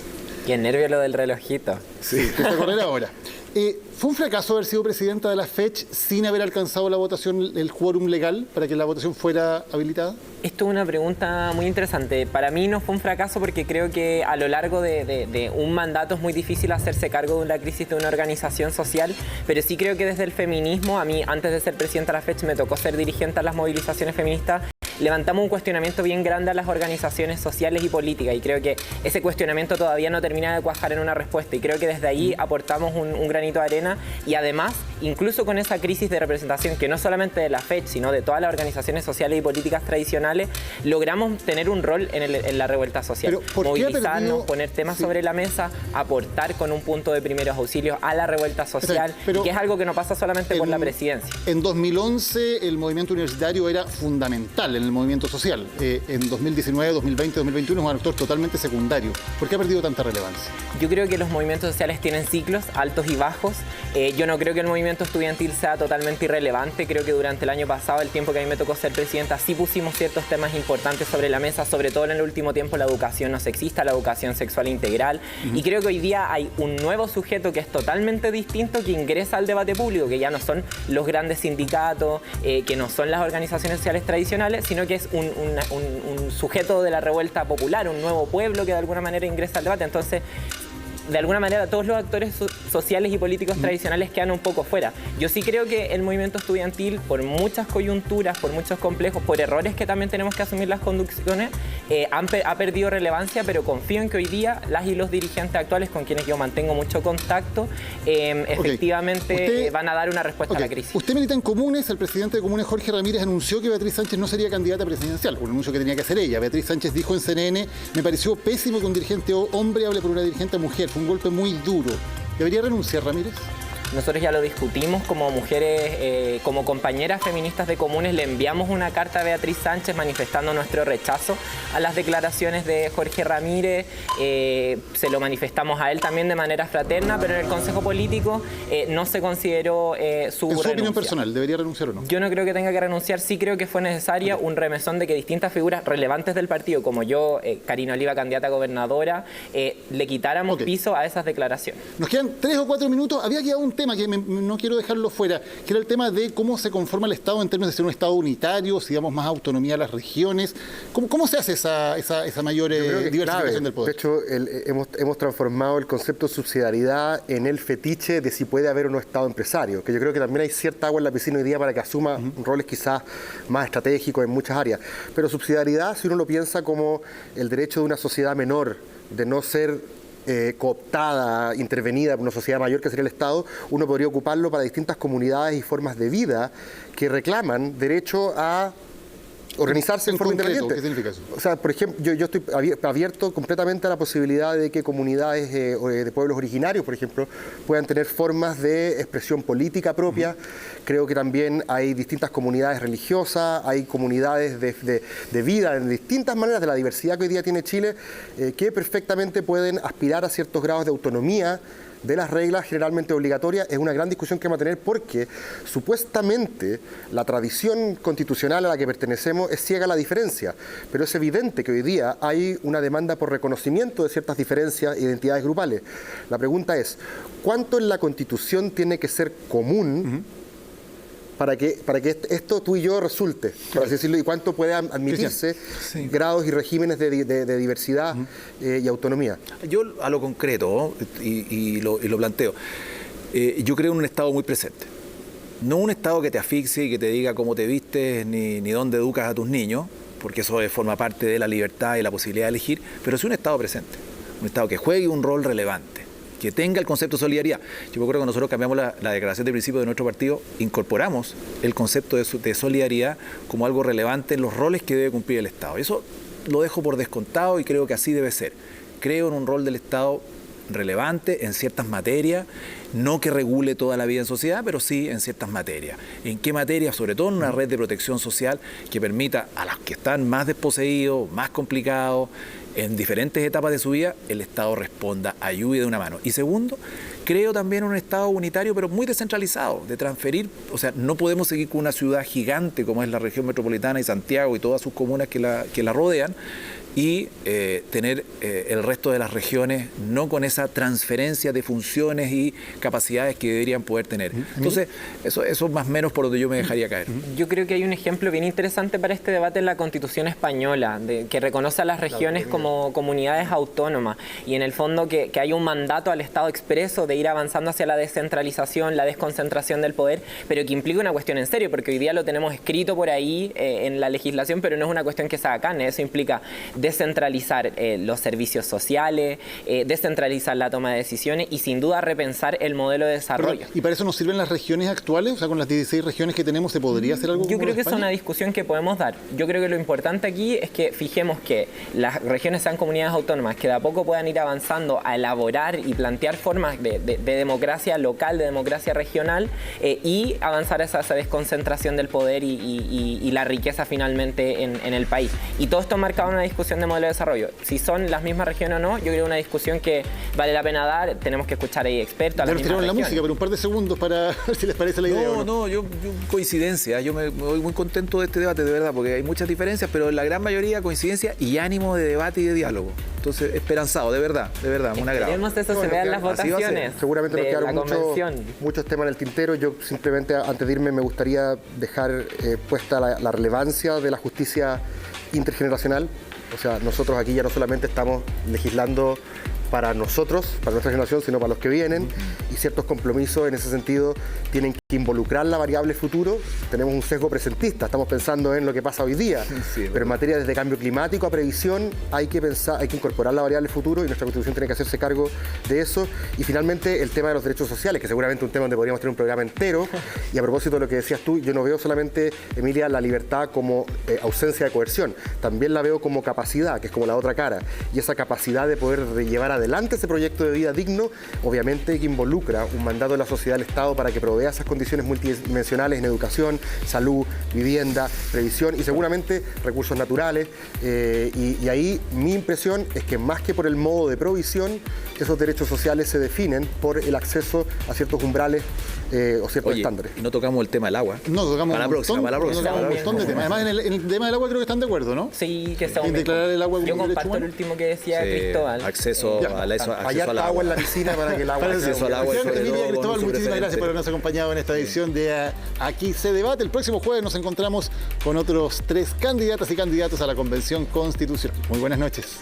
Qué nervio lo del relojito. Sí, te va a correr ahora. ¿Fue un fracaso haber sido presidenta de la FECH sin haber alcanzado la votación, el quórum legal para que la votación fuera habilitada? Esto es una pregunta muy interesante. Para mí no fue un fracaso porque creo que a lo largo de un mandato es muy difícil hacerse cargo de una crisis de una organización social, pero sí creo que desde el feminismo, a mí antes de ser presidenta de la FECH me tocó ser dirigente a las movilizaciones feministas, levantamos un cuestionamiento bien grande a las organizaciones sociales y políticas y creo que ese cuestionamiento todavía no termina de cuajar en una respuesta y creo que desde ahí aportamos un granito de arena y además, incluso con esa crisis de representación que no solamente de la FECH, sino de todas las organizaciones sociales y políticas tradicionales, logramos tener un rol en la revuelta social. Movilizarnos, poner temas sobre la mesa, aportar con un punto de primeros auxilios a la revuelta social, que es algo que no pasa solamente por la presidencia. En 2011 el movimiento universitario era fundamental en el movimiento social. En 2019, 2020, 2021 es un actor totalmente secundario. ¿Por qué ha perdido tanta relevancia? Yo creo que los movimientos sociales tienen ciclos altos y bajos. Yo no creo que el movimiento estudiantil sea totalmente irrelevante. Creo que durante el año pasado, el tiempo que a mí me tocó ser presidenta, sí pusimos ciertos temas importantes sobre la mesa, sobre todo en el último tiempo la educación no sexista, la educación sexual integral. Y creo que hoy día hay un nuevo sujeto que es totalmente distinto que ingresa al debate público, que ya no son los grandes sindicatos, que no son las organizaciones sociales tradicionales, sino que es un sujeto de la revuelta popular, un nuevo pueblo que de alguna manera ingresa al debate. Entonces, de alguna manera, todos los actores sociales y políticos tradicionales quedan un poco fuera. Yo sí creo que el movimiento estudiantil, por muchas coyunturas, por muchos complejos, por errores que también tenemos que asumir las conducciones, ha perdido relevancia, pero confío en que hoy día las y los dirigentes actuales, con quienes yo mantengo mucho contacto, efectivamente van a dar una respuesta a la crisis. Usted milita en Comunes, el presidente de Comunes, Jorge Ramírez, anunció que Beatriz Sánchez no sería candidata presidencial, un anuncio que tenía que hacer ella. Beatriz Sánchez dijo en CNN, me pareció pésimo que un dirigente hombre hable por una dirigente mujer, fue un golpe muy duro. ¿Debería renunciar Ramírez? Nosotros ya lo discutimos como mujeres, como compañeras feministas de Comunes, le enviamos una carta a Beatriz Sánchez manifestando nuestro rechazo a las declaraciones de Jorge Ramírez, se lo manifestamos a él también de manera fraterna, pero en el Consejo Político no se consideró su renuncia. opinión personal, ¿debería renunciar o no? Yo no creo que tenga que renunciar, sí creo que fue necesaria un remesón de que distintas figuras relevantes del partido, como yo, Karina Oliva, candidata a gobernadora, le quitáramos piso a esas declaraciones. Nos quedan 3 o 4 minutos, había quedado un tema que no quiero dejarlo fuera, que era el tema de cómo se conforma el Estado en términos de ser un Estado unitario, si damos más autonomía a las regiones. ¿Cómo se hace esa mayor diversificación del poder? De hecho, hemos transformado el concepto de subsidiariedad en el fetiche de si puede haber o no Estado empresario, que yo creo que también hay cierta agua en la piscina hoy día para que asuma roles quizás más estratégicos en muchas áreas. Pero subsidiariedad, si uno lo piensa como el derecho de una sociedad menor de no ser cooptada, intervenida por una sociedad mayor que sería el Estado, uno podría ocuparlo para distintas comunidades y formas de vida que reclaman derecho a organizarse en forma independiente. ¿Qué significa eso? O sea, por ejemplo, yo estoy abierto completamente a la posibilidad de que comunidades de pueblos originarios, por ejemplo, puedan tener formas de expresión política propia. Creo que también hay distintas comunidades religiosas, hay comunidades de vida en distintas maneras de la diversidad que hoy día tiene Chile, que perfectamente pueden aspirar a ciertos grados de autonomía de las reglas generalmente obligatorias. Es una gran discusión que vamos a tener porque supuestamente la tradición constitucional a la que pertenecemos es ciega a la diferencia, pero es evidente que hoy día hay una demanda por reconocimiento de ciertas diferencias e identidades grupales. La pregunta es, ¿cuánto en la Constitución tiene que ser común para que esto tú y yo resulte, por así decirlo, y cuánto puede admitirse grados y regímenes de diversidad y autonomía? Yo a lo concreto, y lo planteo, yo creo en un Estado muy presente. No un Estado que te asfixie y que te diga cómo te vistes ni dónde educas a tus niños, porque eso forma parte de la libertad y la posibilidad de elegir, pero sí un Estado presente, un Estado que juegue un rol relevante, que tenga el concepto de solidaridad. Yo me acuerdo que nosotros cambiamos la declaración de principio de nuestro partido, incorporamos el concepto de solidaridad como algo relevante en los roles que debe cumplir el Estado. Eso lo dejo por descontado y creo que así debe ser. Creo en un rol del Estado relevante en ciertas materias, no que regule toda la vida en sociedad, pero sí en ciertas materias. ¿En qué materias? Sobre todo en una red de protección social que permita a los que están más desposeídos, más complicados, en diferentes etapas de su vida, el Estado responda, ayude de una mano. Y segundo, creo también en un Estado unitario, pero muy descentralizado, de transferir, o sea, no podemos seguir con una ciudad gigante como es la región metropolitana y Santiago y todas sus comunas que la rodean, y tener el resto de las regiones no con esa transferencia de funciones y capacidades que deberían poder tener. Entonces, eso más o menos por donde yo me dejaría caer. Yo creo que hay un ejemplo bien interesante para este debate en la Constitución española, que reconoce a las regiones como comunidades autónomas y en el fondo que hay un mandato al Estado expreso de ir avanzando hacia la descentralización, la desconcentración del poder, pero que implica una cuestión en serio, porque hoy día lo tenemos escrito por ahí en la legislación, pero no es una cuestión que se haga carne. Eso implica descentralizar los servicios sociales, descentralizar la toma de decisiones y sin duda repensar el modelo de desarrollo. ¿Y para eso nos sirven las regiones actuales? O sea, con las 16 regiones que tenemos, ¿se podría hacer algo? Yo creo que es una discusión que podemos dar. Yo creo que lo importante aquí es que fijemos que las regiones sean comunidades autónomas, que de a poco puedan ir avanzando a elaborar y plantear formas de democracia local, de democracia regional y avanzar hacia esa desconcentración del poder y la riqueza finalmente en el país. Y todo esto marca una discusión de modelo de desarrollo. Si son las mismas regiones o no, yo creo una discusión que vale la pena dar. Tenemos que escuchar ahí expertos. Ya nos tiraron la música, pero un par de segundos para ver si les parece la idea. Yo coincidencia. Yo me voy muy contento de este debate, de verdad, porque hay muchas diferencias, pero en la gran mayoría coincidencia y ánimo de debate y de diálogo. Entonces, esperanzado, de verdad, un agrado. Queremos eso se vea en las votaciones. Seguramente nos quedaron muchos temas en el tintero. Yo simplemente, antes de irme, me gustaría dejar puesta la relevancia de la justicia intergeneracional. O sea, nosotros aquí ya no solamente estamos legislando para nosotros, para nuestra generación, sino para los que vienen, y ciertos compromisos en ese sentido tienen que involucrar la variable futuro. Tenemos un sesgo presentista, estamos pensando en lo que pasa hoy día, pero en materia desde cambio climático a previsión hay que incorporar la variable futuro y nuestra Constitución tiene que hacerse cargo de eso. Y finalmente el tema de los derechos sociales, que seguramente es un tema donde podríamos tener un programa entero. Y a propósito de lo que decías tú, yo no veo solamente, Emilia, la libertad como ausencia de coerción, también la veo como capacidad, que es como la otra cara, y esa capacidad de poder llevar adelante ese proyecto de vida digno, obviamente que involucra un mandato de la sociedad del Estado para que provea esas condiciones multidimensionales en educación, salud, vivienda, previsión y seguramente recursos naturales. Y ahí mi impresión es que más que por el modo de provisión, esos derechos sociales se definen por el acceso a ciertos umbrales o ciertos estándares. Y no tocamos el tema del agua. No, tocamos para la próxima. Un montón de temas. Además, en el tema del agua creo que están de acuerdo, ¿no? Sí, que estamos. En declarar el agua como yo un derecho comparto humano. el último que decía Cristóbal. Acceso al agua. Agua en la piscina para que el agua... Acceso al agua. Emilia, Cristóbal, muchísimas gracias por habernos acompañado en esta edición de Aquí se debate. El próximo jueves nos encontramos con otros 3 candidatas y candidatos a la Convención Constitucional. Muy buenas noches.